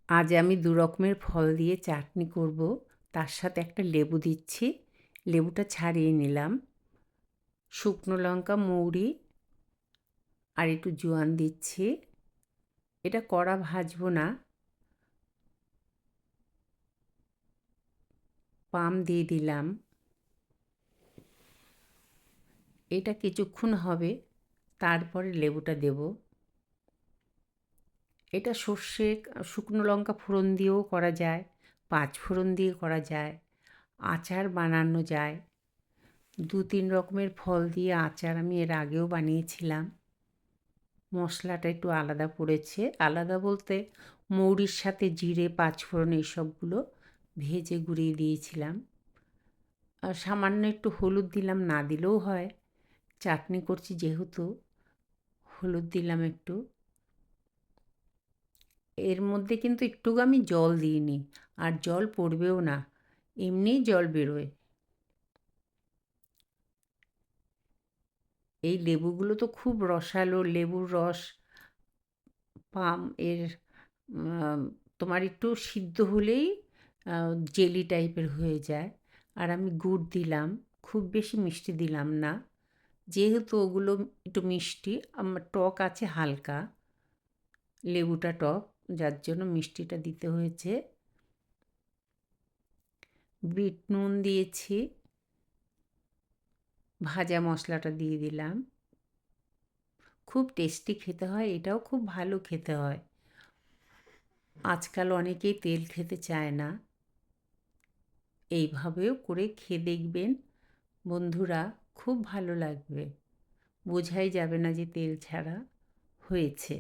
আজ আমি দু রকমের ফল দিয়ে চাটনি করব। তার সাথে একটা লেবু দিচ্ছি। লেবুটা ছাড়িয়ে নিলাম। শুকনো লঙ্কা, মৌরি আর একটু জোয়ান দিচ্ছি। এটা কড়া ভাজবো না। পাম দিয়ে দিলাম। এটা কিছুক্ষণ হবে, তারপরে লেবুটা দেব। এটা সর্ষে, শুকনো লঙ্কা ফোড়ন দিয়েও করা যায়, পাঁচ ফোড়ন দিয়ে করা যায়, আচার বানানো যায়। ২-৩ রকমের ফল দিয়ে আচার আমি এর আগেও বানিয়েছিলাম। মশলাটা একটু আলাদা পড়েছে। আলাদা বলতে মৌরির সাথে জিরে, পাঁচফোড়ন এইসবগুলো ভেজে গুঁড়িয়ে দিয়েছিলাম। আর সামান্য একটু হলুদ দিলাম, না দিলেও হয়। চাটনি করছি যেহেতু হলুদ দিলাম একটু। এর মধ্যে কিন্তু একটুও আমি জল দিইনি, আর জল পড়বেও না, এমনিই জল বেরোয়। এই লেবুগুলো তো খুব রসালো, লেবুর রস। পাম এর তোমার একটু সিদ্ধ হলেই জেলি টাইপের হয়ে যায়। আর আমি গুড় দিলাম, খুব বেশি মিষ্টি দিলাম না, যেহেতু ওগুলো একটু মিষ্টি। আমার টক আছে হালকা, লেবুটা টক, যার জন্য মিষ্টিটা দিতে হয়েছে। বিট নুন দিয়েছি, ভাজা মশলাটা দিয়ে দিলাম। খুব টেস্টি খেতে হয়, এটাও খুব ভালো খেতে হয়। আজকাল অনেকেই তেল খেতে চায় না, এইভাবেও করে খেয়ে দেখবেন বন্ধুরা, খুব ভালো লাগবে। বোঝাই যাবে না যে তেল ছাড়া হয়েছে।